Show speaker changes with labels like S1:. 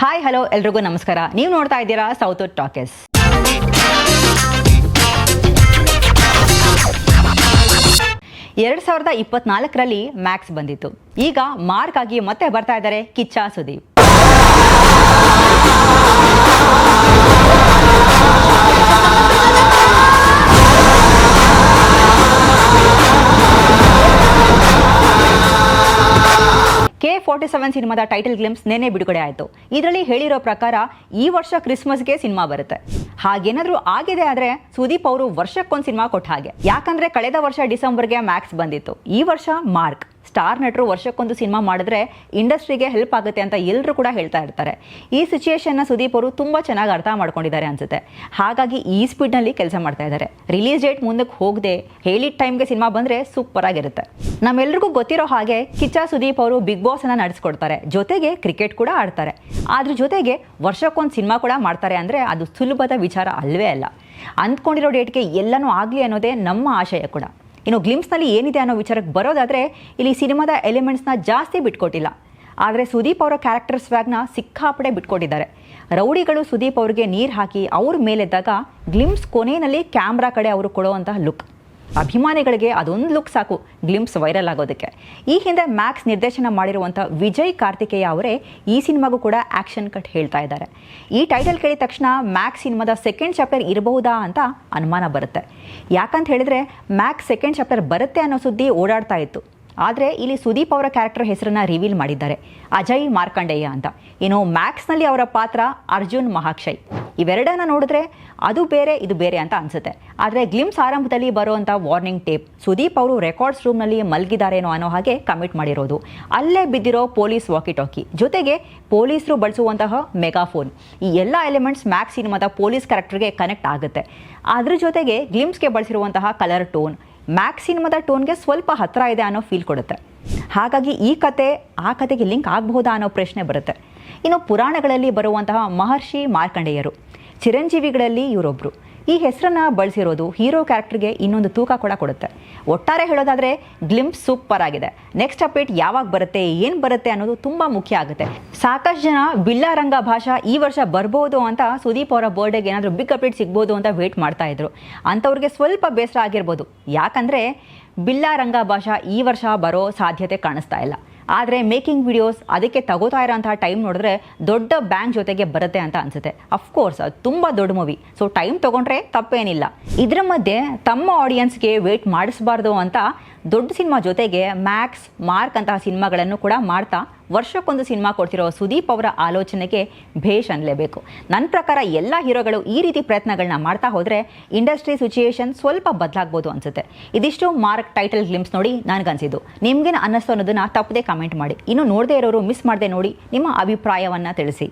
S1: Hi hello ಎಲ್ರಿಗೂ ನಮಸ್ಕಾರ. ನೀವು ನೋಡ್ತಾ ಇದ್ದೀರಾ ಸೌತ್ ಟಾಕೀಸ್. ಎರಡು 2024ರಲ್ಲಿ ಮ್ಯಾಕ್ಸ್ ಬಂದಿತ್ತು. ಈಗ ಮಾರ್ಕ್ ಆಗಿ ಮತ್ತೆ ಬರ್ತಾ ಇದ್ದಾರೆ ಕಿಚ್ಚ ಸುದೀಪ್. K47 ಸಿನಿಮಾದ ಟೈಟಲ್ ಗ್ಲಿಮ್ಸ್ ನೆನ್ನೆ ಬಿಡುಗಡೆ ಆಯಿತು. ಇದರಲ್ಲಿ ಹೇಳಿರೋ ಪ್ರಕಾರ ಈ ವರ್ಷ ಕ್ರಿಸ್ಮಸ್ಗೆ ಸಿನಿಮಾ ಬರುತ್ತೆ. ಹಾಗೇನಾದ್ರೂ ಆಗಿದೆ ಆದರೆ ಸುದೀಪ್ ಅವರು ವರ್ಷಕ್ಕೊಂದು ಸಿನಿಮಾ ಕೊಟ್ಟ ಹಾಗೆ. ಯಾಕಂದ್ರೆ ಕಳೆದ ವರ್ಷ ಡಿಸೆಂಬರ್ಗೆ ಮ್ಯಾಕ್ಸ್ ಬಂದಿತ್ತು. ಈ ವರ್ಷ ಮಾರ್ಕ್. ಸ್ಟಾರ್ ನಟರು ವರ್ಷಕ್ಕೊಂದು ಸಿನಿಮಾ ಮಾಡಿದ್ರೆ ಇಂಡಸ್ಟ್ರಿಗೆ ಹೆಲ್ಪ್ ಆಗುತ್ತೆ ಅಂತ ಎಲ್ಲರೂ ಕೂಡ ಹೇಳ್ತಾ ಇರ್ತಾರೆ. ಈ ಸಿಚುಯೇಷನ್ನ ಸುದೀಪ್ ಅವರು ತುಂಬ ಚೆನ್ನಾಗಿ ಅರ್ಥ ಮಾಡ್ಕೊಂಡಿದ್ದಾರೆ ಅನ್ಸುತ್ತೆ. ಹಾಗಾಗಿ ಈ ಸ್ಪೀಡ್ನಲ್ಲಿ ಕೆಲಸ ಮಾಡ್ತಾ ಇದ್ದಾರೆ. ರಿಲೀಸ್ ಡೇಟ್ ಮುಂದಕ್ಕೆ ಹೋಗದೆ ಹೇಳಿದ ಟೈಮ್ಗೆ ಸಿನಿಮಾ ಬಂದರೆ ಸೂಪರ್ ಆಗಿರುತ್ತೆ. ನಮ್ಮೆಲ್ರಿಗೂ ಗೊತ್ತಿರೋ ಹಾಗೆ ಕಿಚ್ಚ ಸುದೀಪ್ ಅವರು ಬಿಗ್ ಬಾಸ್ ಅನ್ನ ನಡೆಸ್ಕೊಡ್ತಾರೆ, ಜೊತೆಗೆ ಕ್ರಿಕೆಟ್ ಕೂಡ ಆಡ್ತಾರೆ. ಅದ್ರ ಜೊತೆಗೆ ವರ್ಷಕ್ಕೊಂದು ಸಿನಿಮಾ ಕೂಡ ಮಾಡ್ತಾರೆ ಅಂದರೆ ಅದು ಸುಲಭದ ವಿಚಾರ ಅಲ್ವೇ ಅಲ್ಲ. ಅಂದ್ಕೊಂಡಿರೋ ಡೇಟ್ಗೆ ಎಲ್ಲನೂ ಆಗಲಿ ಅನ್ನೋದೇ ನಮ್ಮ ಆಶಯ ಕೂಡ. ಇನ್ನು ಗ್ಲಿಮ್ಸ್ನಲ್ಲಿ ಏನಿದೆ ಅನ್ನೋ ವಿಚಾರಕ್ಕೆ ಬರೋದಾದರೆ ಇಲ್ಲಿ ಸಿನಿಮಾದ ಎಲಿಮೆಂಟ್ಸ್ನ ಜಾಸ್ತಿ ಬಿಟ್ಕೊಟ್ಟಿಲ್ಲ. ಆದರೆ ಸುದೀಪ್ ಅವರ ಕ್ಯಾರೆಕ್ಟರ್ ಸ್ವ್ಯಾಗ್ನ ಸಿಕ್ಕಾಪಡೆ ಬಿಟ್ಕೊಟ್ಟಿದ್ದಾರೆ. ರೌಡಿಗಳು ಸುದೀಪ್ ಅವರಿಗೆ ನೀರು ಹಾಕಿ ಅವ್ರ ಮೇಲೆದ್ದಾಗ ಗ್ಲಿಮ್ಸ್ ಕೊನೆಯಲ್ಲಿ ಕ್ಯಾಮ್ರಾ ಕಡೆ ಅವರು ಕೊಡುವಂತಹ ಲುಕ್, ಅಭಿಮಾನಿಗಳಿಗೆ ಅದೊಂದು ಲುಕ್ ಸಾಕು ಗ್ಲಿಮ್ಸ್ ವೈರಲ್ ಆಗೋದಕ್ಕೆ. ಈ ಹಿಂದೆ ಮ್ಯಾಕ್ಸ್ ನಿರ್ದೇಶನ ಮಾಡಿರುವಂಥ ವಿಜಯ್ ಕಾರ್ತಿಕೇಯ ಅವರೇ ಈ ಸಿನಿಮಾಗೂ ಕೂಡ ಆ್ಯಕ್ಷನ್ ಕಟ್ ಹೇಳ್ತಾ ಇದ್ದಾರೆ. ಈ ಟೈಟಲ್ ಕೇಳಿದ ತಕ್ಷಣ ಮ್ಯಾಕ್ಸ್ ಸಿನಿಮಾದ ಸೆಕೆಂಡ್ ಚಾಪ್ಟರ್ ಇರಬಹುದಾ ಅಂತ ಅನುಮಾನ ಬರುತ್ತೆ. ಯಾಕಂತ ಹೇಳಿದ್ರೆ ಮ್ಯಾಕ್ಸ್ ಸೆಕೆಂಡ್ ಚಾಪ್ಟರ್ ಬರುತ್ತೆ ಅನ್ನೋ ಸುದ್ದಿ ಓಡಾಡ್ತಾ ಇತ್ತು. ಆದರೆ ಇಲ್ಲಿ ಸುದೀಪ್ ಅವರ ಕ್ಯಾರೆಕ್ಟರ್ ಹೆಸರನ್ನ ರಿವೀಲ್ ಮಾಡಿದ್ದಾರೆ, ಅಜಯ್ ಮಾರ್ಕಂಡೇಯ ಅಂತ. ಇನ್ನು ಮ್ಯಾಕ್ಸ್ನಲ್ಲಿ ಅವರ ಪಾತ್ರ ಅರ್ಜುನ್ ಮಹಾಕ್ಷಯ್. ಇವೆರಡನ್ನ ನೋಡಿದ್ರೆ ಅದು ಬೇರೆ ಇದು ಬೇರೆ ಅಂತ ಅನಿಸುತ್ತೆ. ಆದರೆ ಗ್ಲಿಮ್ಸ್ ಆರಂಭದಲ್ಲಿ ಬರುವಂಥ ವಾರ್ನಿಂಗ್ ಟೇಪ್ ಸುದೀಪ್ ಅವರು ರೆಕಾರ್ಡ್ಸ್ ರೂಮ್ನಲ್ಲಿ ಮಲಗಿದಾರೇನೋ ಅನ್ನೋ ಹಾಗೆ ಕಮಿಟ್ ಮಾಡಿರೋದು, ಅಲ್ಲೇ ಬಿದ್ದಿರೋ ಪೊಲೀಸ್ ವಾಕಿ ಟಾಕಿ, ಜೊತೆಗೆ ಪೊಲೀಸರು ಬಳಸುವಂತಹ ಮೆಗಾಫೋನ್, ಈ ಎಲ್ಲ ಎಲಿಮೆಂಟ್ಸ್ ಮ್ಯಾಕ್ಸ್ ಸಿನಿಮಾದ ಪೊಲೀಸ್ ಕ್ಯಾರೆಕ್ಟರ್ಗೆ ಕನೆಕ್ಟ್ ಆಗುತ್ತೆ. ಅದ್ರ ಜೊತೆಗೆ ಗ್ಲಿಮ್ಸ್ಗೆ ಬಳಸಿರುವಂತಹ ಕಲರ್ ಟೋನ್ ಮ್ಯಾಕ್ಸ್ ಸಿನಿಮಾದ ಟೋನ್ಗೆ ಸ್ವಲ್ಪ ಹತ್ತಿರ ಇದೆ ಅನ್ನೋ ಫೀಲ್ ಕೊಡುತ್ತೆ. ಹಾಗಾಗಿ ಈ ಕತೆ ಆ ಕತೆಗೆ ಲಿಂಕ್ ಆಗಬಹುದಾ ಅನ್ನೋ ಪ್ರಶ್ನೆ ಬರುತ್ತೆ. ಇನ್ನು ಪುರಾಣಗಳಲ್ಲಿ ಬರುವಂತಹ ಮಹರ್ಷಿ ಮಾರ್ಕಂಡೇಯರು, ಚಿರಂಜೀವಿಗಳಲ್ಲಿ ಇವರೊಬ್ಬರು. ಈ ಹೆಸರನ್ನ ಬಳಸಿರೋದು ಹೀರೋ ಕ್ಯಾರೆಕ್ಟರ್ಗೆ ಇನ್ನೊಂದು ತೂಕ ಕೂಡ ಕೊಡುತ್ತೆ. ಒಟ್ಟಾರೆ ಹೇಳೋದಾದರೆ ಗ್ಲಿಮ್ಸ್ ಸೂಪರ್ ಆಗಿದೆ. ನೆಕ್ಸ್ಟ್ ಅಪ್ಡೇಟ್ ಯಾವಾಗ ಬರುತ್ತೆ, ಏನು ಬರುತ್ತೆ ಅನ್ನೋದು ತುಂಬ ಮುಖ್ಯ ಆಗುತ್ತೆ. ಸಾಕಷ್ಟು ಜನ ಬಿಲ್ಲಾರಂಗ ಭಾಷಾ ಈ ವರ್ಷ ಬರ್ಬೋದು ಅಂತ ಸುದೀಪ್ ಅವರ ಬರ್ಡೇಗೆ ಏನಾದರೂ ಬಿಗ್ ಅಪ್ಡೇಟ್ ಸಿಗ್ಬೋದು ಅಂತ ವೇಟ್ ಮಾಡ್ತಾ ಇದ್ರು. ಅಂಥವ್ರಿಗೆ ಸ್ವಲ್ಪ ಬೇಸರ ಆಗಿರ್ಬೋದು. ಯಾಕಂದರೆ ಬಿಲ್ಲಾರಂಗ ಭಾಷಾ ಈ ವರ್ಷ ಬರೋ ಸಾಧ್ಯತೆ ಕಾಣಿಸ್ತಾ ಇಲ್ಲ. ಆದರೆ ಮೇಕಿಂಗ್ ವಿಡಿಯೋಸ್ ಅದಕ್ಕೆ ತಗೋತಾ ಇರೋಂತಹ ಟೈಮ್ ನೋಡಿದ್ರೆ ದೊಡ್ಡ ಬ್ಯಾಂಕ್ ಜೊತೆಗೆ ಬರುತ್ತೆ ಅಂತ ಅನಿಸುತ್ತೆ. ಅಫ್ಕೋರ್ಸ್ ಅದು ತುಂಬ ದೊಡ್ಡ ಮೂವಿ, ಸೊ ಟೈಮ್ ತೊಗೊಂಡ್ರೆ ತಪ್ಪೇನಿಲ್ಲ. ಇದರ ಮಧ್ಯೆ ತಮ್ಮ ಆಡಿಯನ್ಸ್ಗೆ ವೇಟ್ ಮಾಡಿಸಬಾರ್ದು ಅಂತ ದೊಡ್ಡ ಸಿನಿಮಾ ಜೊತೆಗೆ ಮ್ಯಾಕ್ಸ್, ಮಾರ್ಕ್ ಅಂತಹ ಸಿನಿಮಾಗಳನ್ನು ಕೂಡ ಮಾಡ್ತಾ ವರ್ಷಕ್ಕೊಂದು ಸಿನಿಮಾ ಕೊಡ್ತಿರೋ ಸುದೀಪ್ ಅವರ ಆಲೋಚನೆಗೆ ಭೇಷ್ ಅನ್ನಲೇಬೇಕು. ನನ್ನ ಪ್ರಕಾರ ಎಲ್ಲ ಹೀರೋಗಳು ಈ ರೀತಿ ಪ್ರಯತ್ನಗಳನ್ನ ಮಾಡ್ತಾ ಹೋದರೆ ಇಂಡಸ್ಟ್ರಿ ಸಿಚುಯೇಷನ್ ಸ್ವಲ್ಪ ಬದಲಾಗ್ಬೋದು ಅನಿಸುತ್ತೆ. ಇದಿಷ್ಟು ಮಾರ್ಕ್ ಟೈಟಲ್ ಗ್ಲಿಮ್ಸ್ ನೋಡಿ ನನಗನ್ಸಿದ್ದು. ನಿಮ್ಗೇನು ಅನ್ನಿಸ್ತು ಅನ್ನೋದನ್ನ ತಪ್ಪದೆ ಕಮೆಂಟ್ ಮಾಡಿ. ಇನ್ನು ನೋಡದೇ ಇರೋರು ಮಿಸ್ ಮಾಡದೆ ನೋಡಿ ನಿಮ್ಮ ಅಭಿಪ್ರಾಯವನ್ನು ತಿಳಿಸಿ.